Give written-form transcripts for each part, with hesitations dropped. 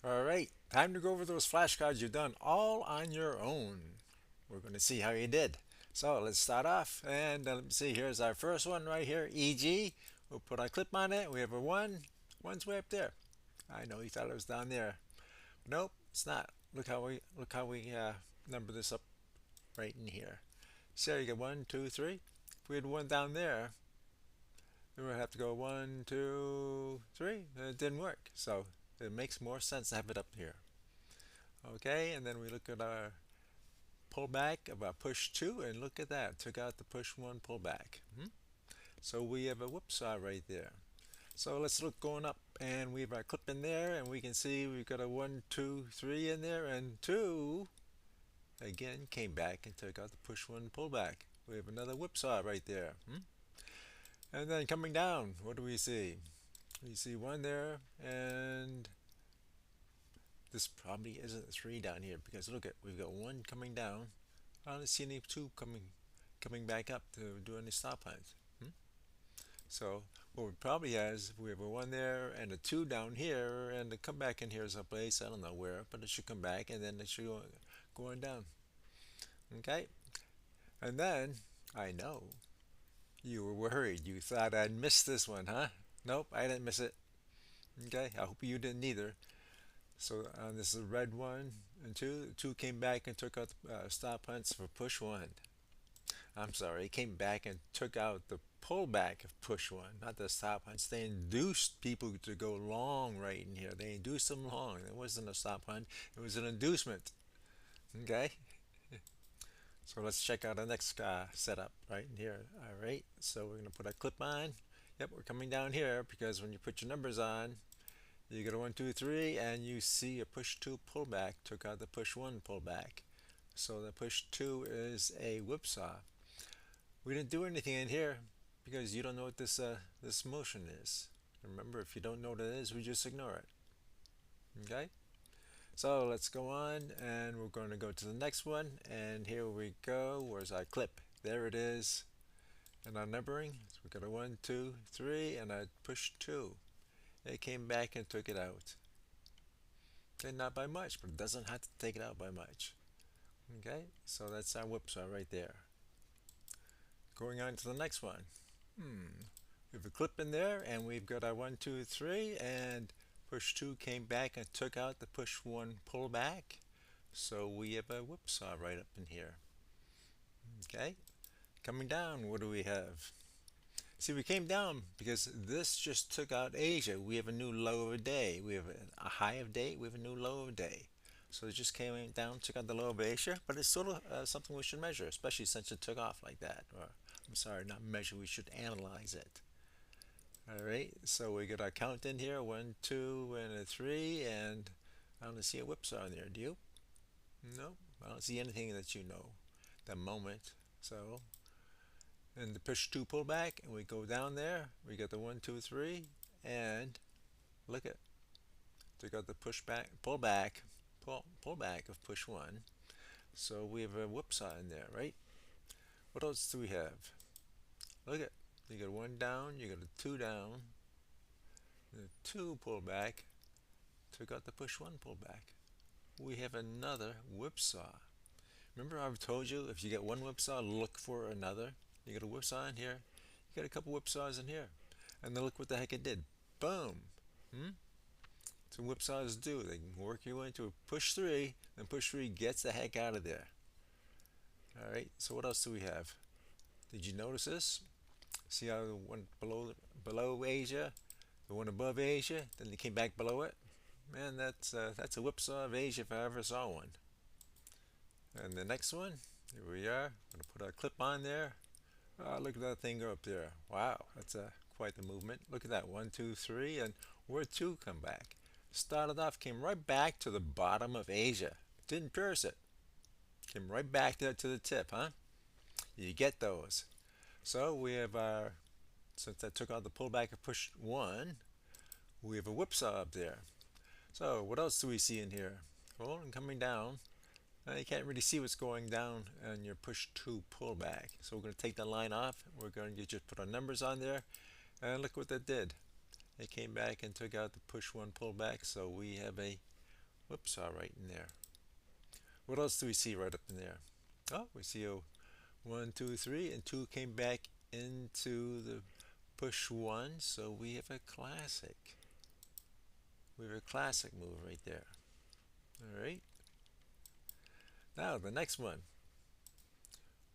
All right, time to go over those flashcards you've done all on your own. We're going to see how you did. So let's start off. And let me see, here's our first one right here, EG. We'll put our clip on it. We have a 1. One's way up there. I know you thought it was down there. Nope, it's not. Look how we number this up right in here. So you get 1, 2, 3. If we had one down there, we would have to go 1, 2, 3. And it didn't work. So it makes more sense to have it up here. Okay, and then we look at our pullback of our push 2, and look at that. Took out the push 1 pullback. So we have a whipsaw right there. So let's look going up, and we have our clip in there, and we can see we've got a 1, 2, 3 in there, and 2 again came back and took out the push 1 pullback. We have another whipsaw right there. And then coming down, what do we see? We see 1 there, and this probably isn't 3 down here because look at, we've got 1 coming down. I don't see any 2 coming back up to do any stop lines. So what we probably has, we have a 1 there and a 2 down here, and to come back in here someplace, I don't know where, but it should come back, and then it should go on down. Okay, and then I know you were worried. You thought I'd miss this one, huh? Nope, I didn't miss it. Okay, I hope you didn't either. So this is a red 1 and 2. 2 came back and took out stop hunts for push 1. I'm sorry, it came back and took out the pullback of push 1, not the stop hunts. They induced people to go long right in here. They induced them long. It wasn't a stop hunt, it was an inducement. Okay? So let's check out the next setup right in here. All right, so we're going to put a clip on. Yep, we're coming down here because when you put your numbers on, you get a 1, 2, 3, and you see a push 2 pullback, took out the push 1 pullback. So the push 2 is a whipsaw. We didn't do anything in here because you don't know what this motion is. Remember, if you don't know what it is, we just ignore it. Okay? So let's go on, and we're going to go to the next one, and here we go. Where's our clip? There it is. And our numbering, so we got a 1, 2, 3, and I push 2. It came back and took it out. Okay, not by much, but it doesn't have to take it out by much. Okay, so that's our whipsaw right there. Going on to the next one. We have a clip in there, and we've got our 1, 2, 3, and push 2 came back and took out the push 1 pullback. So we have a whipsaw right up in here. Okay, coming down, what do we have? See, we came down because this just took out Asia. We have a new low of a day. We have a high of day. We have a new low of day. So it just came down, took out the low of Asia, but it's sort of something we should measure, especially since it took off like that. Or, I'm sorry, not measure, we should analyze it. All right, so we got our count in here, 1, 2, and a 3, and I don't see a whipsaw in there, do you? No, I don't see anything that you know, the moment. So and the push 2 pullback, and we go down there, we got the 1, 2, 3, and look at, took out the pullback of push 1. So we have a whipsaw in there, right? What else do we have? Look at, you got 1 down, you got a 2 down, the 2 pullback, took out the push 1 pullback. We have another whipsaw. Remember I've told you if you get one whipsaw, look for another. You got a whipsaw in here, you got a couple whipsaws in here, and then look what the heck it did. Boom! So whipsaws do. They can work you into a push 3, and push 3 gets the heck out of there. All right. So what else do we have? Did you notice this? See how the one below Asia, the one above Asia, then they came back below it. Man, that's a whipsaw of Asia if I ever saw one. And the next one, here we are. I'm gonna put our clip on there. Oh, look at that thing go up there. Wow, that's quite the movement. Look at that, 1, 2, 3, and where'd 2 come back? Started off, came right back to the bottom of Asia. Didn't pierce it. Came right back there to the tip, huh? You get those. So we have our, since I took out the pullback of push 1, we have a whipsaw up there. So what else do we see in here? Well, and coming down, you can't really see what's going down on your push 2 pullback. So we're going to take the line off. We're going to just put our numbers on there. And look what that did. It came back and took out the push 1 pullback. So we have a whipsaw right in there. What else do we see right up in there? Oh, we see a one, two, three, and two came back into the push one, so we have a classic. We have a classic move right there. All right. Now the next one.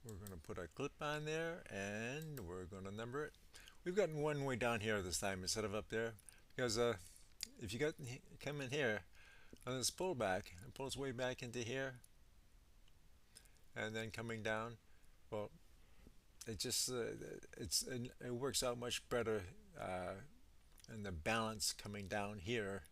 We're going to put our clip on there and we're going to number it. We've gotten one way down here this time instead of up there because if you come in here on this pullback and pulls way back into here and then coming down, well, it just it works out much better in the balance coming down here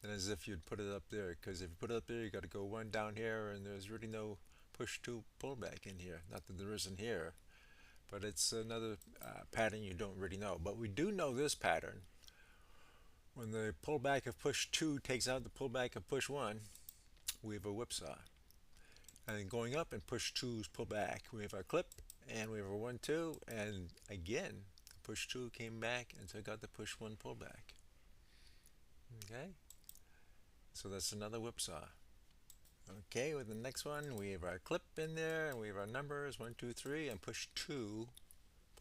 than as if you'd put it up there. Because if you put it up there, you got to go one down here, and there's really no push two pullback in here. Not that there isn't here, but it's another pattern you don't really know. But we do know this pattern. When the pullback of push two takes out the pullback of push one, we have a whipsaw. And then going up and push two's pull back, we have our clip and we have a 1 2, and again push two came back and took out the push one pullback. Okay, so that's another whipsaw. Okay, with the next one we have our clip in there and we have our numbers 1 2 3, and push two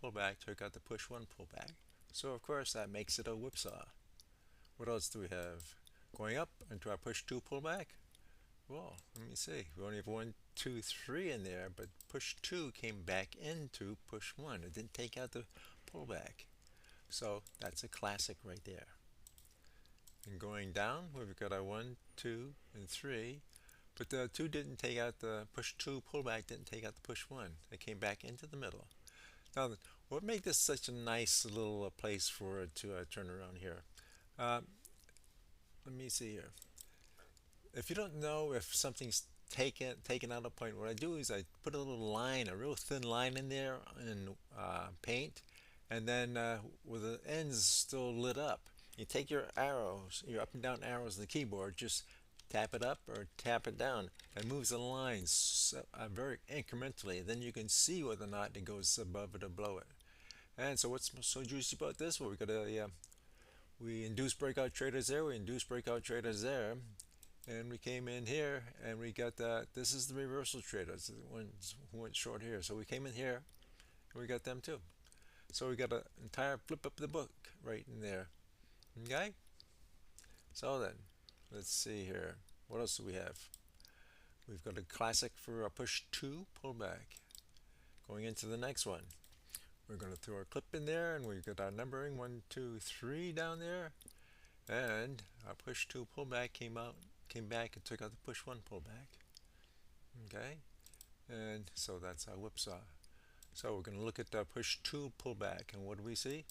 pullback took out the push one pullback. So of course that makes it a whipsaw. What else do we have? Going up into our push two pullback. Well, let me see. We only have 1 2 3 in there, but push two came back into push one. It didn't take out the pullback. So that's a classic right there. And going down, we've got our 1 2 and 3, but the two didn't take out the push two pullback, didn't take out the push one. It came back into the middle. Now, what made this such a nice little place for it to turn around here? Uh, let me see here. If you don't know if something's taken out a point, what I do is I put a little line, a real thin line in there in paint, and then with the ends still lit up, you take your arrows, your up and down arrows on the keyboard, just tap it up or tap it down, and moves the lines very incrementally. Then you can see whether or not it goes above it or below it. And so what's so juicy about this? Well, we got a we induced breakout traders there, we induced breakout traders there, and we came in here and we got that. This is the reversal traders, the ones who went short here. So we came in here and we got them too. So we got an entire flip up the book right in there. Okay? So then, let's see here. What else do we have? We've got a classic for a push two pullback. Going into the next one, we're going to throw our clip in there and we've got our numbering 1 2 3 down there, and our push two pullback came back and took out the push one pullback. Okay, and so that's our whipsaw. So we're going to look at the push two pullback, and what do we see?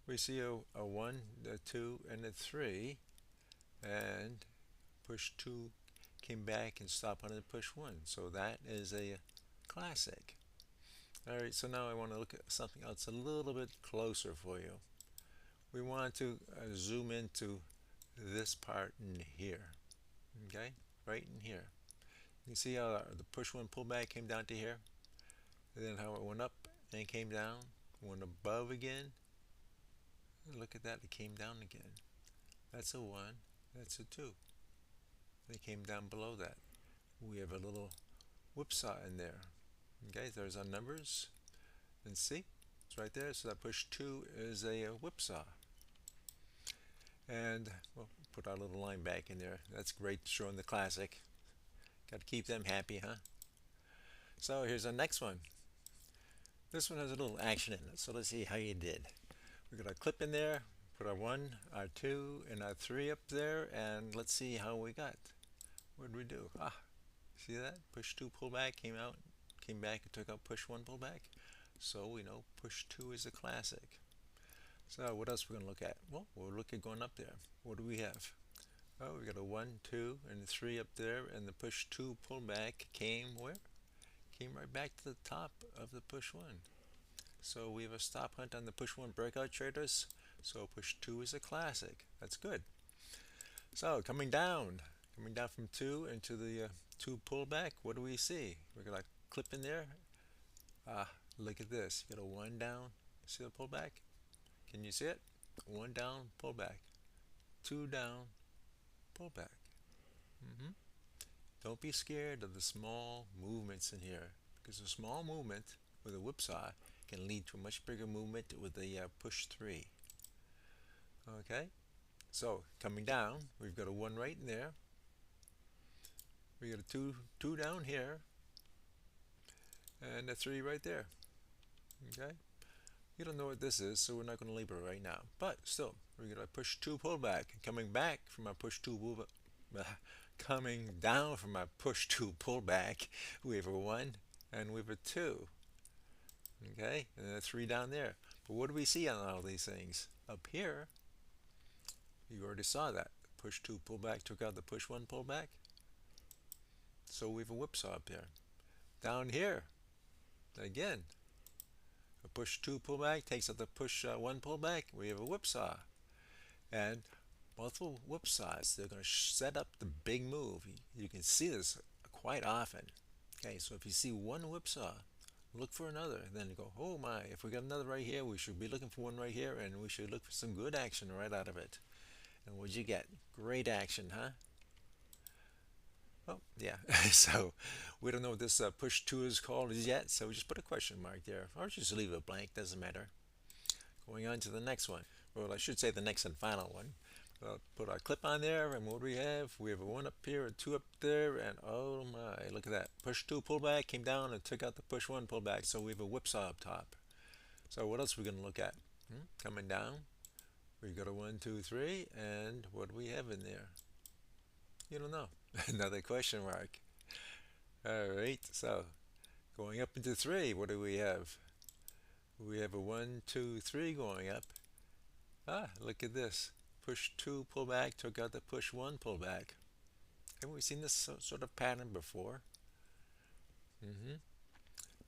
We see a 1, a 2, and a 3, and push two came back and stopped on the push one. So that is a classic. Alright, so now I want to look at something else a little bit closer for you. We want to zoom into this part in here. Okay, right in here. You see how the push one pullback came down to here, and then how it went up and came down, went above again. Look at that, it came down again. That's a 1, that's a 2. They came down below that. We have a little whipsaw in there. Okay, there's our numbers, and see, it's right there. So that push two is a whipsaw. And we'll put our little line back in there. That's great, showing the classic. Got to keep them happy, huh? So here's our next one. This one has a little action in it, so let's see how you did. We got our clip in there, put our 1, our 2, and our 3 up there, and let's see how we got. What did we do? See that? Push 2 pullback came out, came back and took out push 1 pullback. So we know push 2 is a classic. So what else we're going to look at? Well, we'll look at going up there. What do we have? Oh, we got a 1, 2, and a 3 up there, and the push 2 pullback came where? Came right back to the top of the push 1. So we have a stop hunt on the push 1 breakout traders. So push 2 is a classic. That's good. So coming down from 2 into the 2 pullback, what do we see? We're going to clip in there. Look at this. You got a 1 down. See the pullback? Can you see it? 1 down, pullback. 2 down, pullback. Hmm. Don't be scared of the small movements in here because a small movement with a whipsaw can lead to a much bigger movement with the push 3. Okay, so coming down, we've got a 1 right in there. We got a 2 down here, and a 3 right there. Okay, you don't know what this is, so we're not going to label it right now. But still, we're going to push 2 pull back. Coming back from our push 2 pull back, coming down from our push 2 pull back, we have a 1 and we have a 2. Okay, and a 3 down there. But what do we see on all these things? Up here, you already saw that. Push 2 pull back took out the push 1 pull back. So we have a whipsaw up there. Down here, again, a push 2 pull back takes out the push 1 pull back. We have a whipsaw. And multiple whipsaws, they're going to set up the big move. You can see this quite often. Okay, so if you see one whipsaw, look for another. Then you go, oh my, if we got another right here, we should be looking for one right here, and we should look for some good action right out of it. And what'd you get? Great action, huh? Oh, yeah. So we don't know what this push 2 is called yet, so we just put a question mark there. Or just leave it blank, doesn't matter. Going on to the next one. Well, I should say the next and final one. Put our clip on there, and what do we have? We have a 1 up here, a 2 up there, and oh my, look at that. Push 2 pullback came down and took out the push 1 pullback, so we have a whipsaw up top. So what else are we going to look at? Coming down, we got a 1, 2, 3, and what do we have in there? You don't know. Another question mark. All right, so going up into 3, what do we have? We have a 1, 2, 3 going up. Ah, look at this. Push 2 pull back took out the push 1 pull back. Haven't we seen this sort of pattern before? Mm-hmm.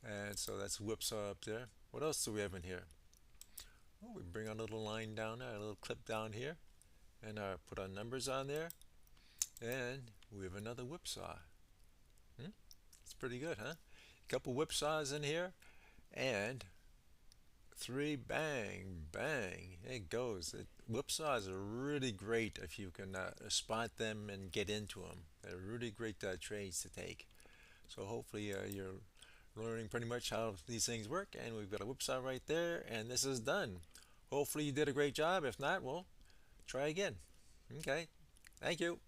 And so that's whipsaw up there. What else do we have in here? Oh, we bring our little line down there, a little clip down here, and put our numbers on there, and we have another whipsaw. It's pretty good, huh? A couple whipsaws in here, and 3 bang, bang. It goes. Whipsaws are really great if you can spot them and get into them. They're really great trades to take. So hopefully you're learning pretty much how these things work, and we've got a whipsaw right there, and this is done. Hopefully you did a great job. If not, well, try again. Okay. Thank you.